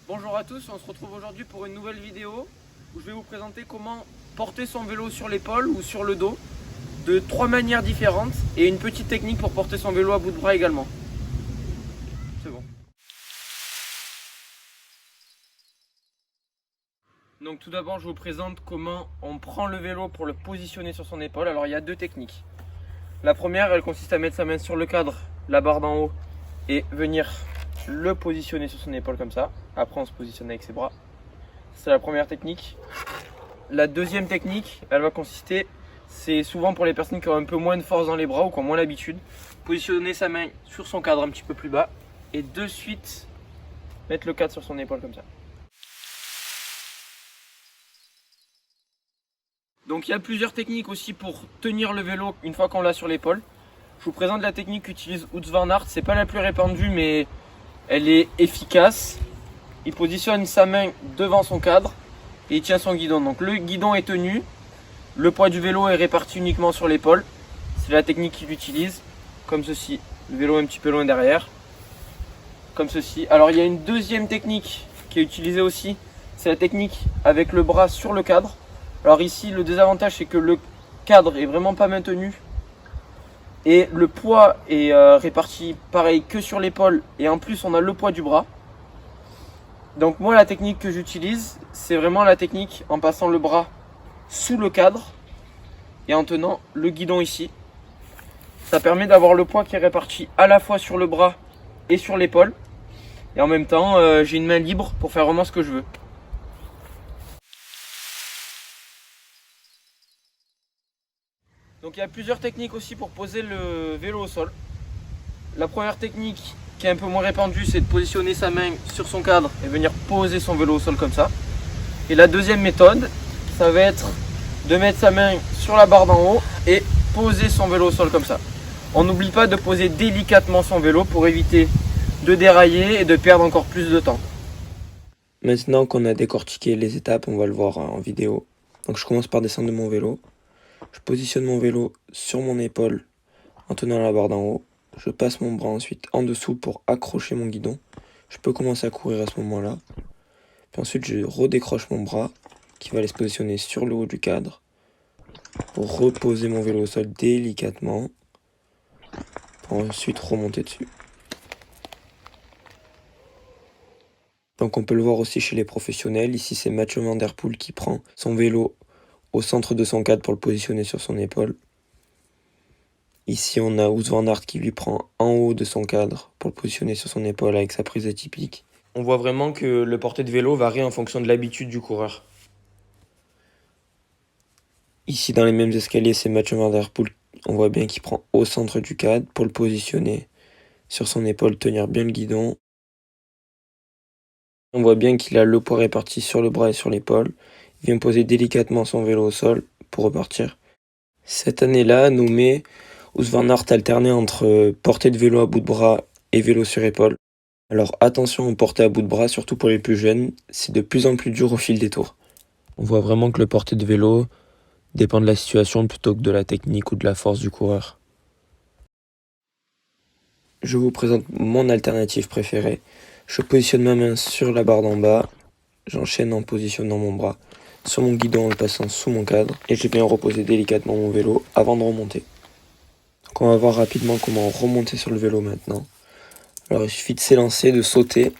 Bonjour à tous, on se retrouve aujourd'hui pour une nouvelle vidéo où je vais vous présenter comment porter son vélo sur l'épaule ou sur le dos de 3 manières différentes et une petite technique pour porter son vélo à bout de bras également. C'est bon. Donc tout d'abord je vous présente comment on prend le vélo pour le positionner sur son épaule. Alors il y a deux techniques. La première, elle consiste à mettre sa main sur le cadre, la barre d'en haut et venir le positionner sur son épaule comme ça. Après on se positionne avec ses bras. C'est la première technique. La deuxième technique, elle va consister, c'est souvent pour les personnes qui ont un peu moins de force dans les bras ou qui ont moins l'habitude, positionner sa main sur son cadre un petit peu plus bas et de suite mettre le cadre sur son épaule comme ça. Donc il y a plusieurs techniques aussi pour tenir le vélo une fois qu'on l'a sur l'épaule. Je vous présente la technique qu'utilise Wout van Aert. C'est pas la plus répandue mais elle est efficace. Il positionne sa main devant son cadre et il tient son guidon. Donc le guidon est tenu, le poids du vélo est réparti uniquement sur l'épaule. C'est la technique qu'il utilise, comme ceci. Le vélo est un petit peu loin derrière, comme ceci. Alors il y a une deuxième technique qui est utilisée aussi, c'est la technique avec le bras sur le cadre. Alors ici le désavantage c'est que le cadre est vraiment pas maintenu et le poids est réparti pareil que sur l'épaule et en plus on a le poids du bras. Donc moi la technique que j'utilise c'est vraiment la technique en passant le bras sous le cadre et en tenant le guidon ici. Ça permet d'avoir le poids qui est réparti à la fois sur le bras et sur l'épaule et en même temps j'ai une main libre pour faire vraiment ce que je veux. Donc il y a plusieurs techniques aussi pour poser le vélo au sol. La première technique qui est un peu moins répandue, c'est de positionner sa main sur son cadre et venir poser son vélo au sol comme ça. Et la deuxième méthode, ça va être de mettre sa main sur la barre d'en haut et poser son vélo au sol comme ça. On n'oublie pas de poser délicatement son vélo pour éviter de dérailler et de perdre encore plus de temps. Maintenant qu'on a décortiqué les étapes, on va le voir en vidéo. Donc je commence par descendre de mon vélo. Je positionne mon vélo sur mon épaule en tenant la barre d'en haut. Je passe mon bras ensuite en dessous pour accrocher mon guidon. Je peux commencer à courir à ce moment-là. Puis ensuite je redécroche mon bras qui va aller se positionner sur le haut du cadre pour reposer mon vélo au sol délicatement pour ensuite remonter dessus. Donc on peut le voir aussi chez les professionnels. Ici c'est Mathieu Van Der Poel qui prend son vélo au centre de son cadre pour le positionner sur son épaule. Ici on a Wout van Aert qui lui prend en haut de son cadre pour le positionner sur son épaule avec sa prise atypique. On voit vraiment que le porté de vélo varie en fonction de l'habitude du coureur. Ici dans les mêmes escaliers c'est Mathieu Van Der Poel. On voit bien qu'il prend au centre du cadre pour le positionner sur son épaule, tenir bien le guidon. On voit bien qu'il a le poids réparti sur le bras et sur l'épaule. Il vient poser délicatement son vélo au sol pour repartir. Cette année-là, nommé Wout van Aert alternait entre portée de vélo à bout de bras et vélo sur épaule. Alors attention aux portées à bout de bras, surtout pour les plus jeunes, c'est de plus en plus dur au fil des tours. On voit vraiment que le porté de vélo dépend de la situation plutôt que de la technique ou de la force du coureur. Je vous présente mon alternative préférée. Je positionne ma main sur la barre d'en bas, j'enchaîne en positionnant mon bras sur mon guidon en le passant sous mon cadre et je viens reposer délicatement mon vélo avant de remonter. Donc on va voir rapidement comment remonter sur le vélo maintenant. Alors il suffit de s'élancer, de sauter.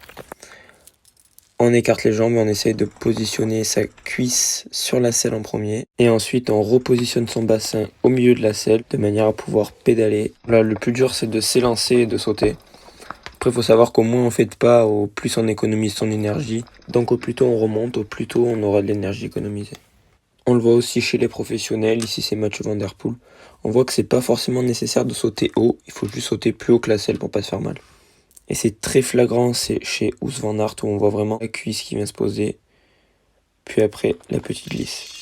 On écarte les jambes et on essaye de positionner sa cuisse sur la selle en premier. Et ensuite on repositionne son bassin au milieu de la selle de manière à pouvoir pédaler. Là le plus dur c'est de s'élancer et de sauter. Après il faut savoir qu'au moins on fait de pas, au plus on économise son énergie. Donc au plus tôt on remonte, au plus tôt on aura de l'énergie économisée. On le voit aussi chez les professionnels, ici c'est Mathieu Van Der Poel. On voit que c'est pas forcément nécessaire de sauter haut, il faut juste sauter plus haut que la selle pour pas se faire mal. Et c'est très flagrant, c'est chez Wout van Aert où on voit vraiment la cuisse qui vient se poser, puis après la petite glisse.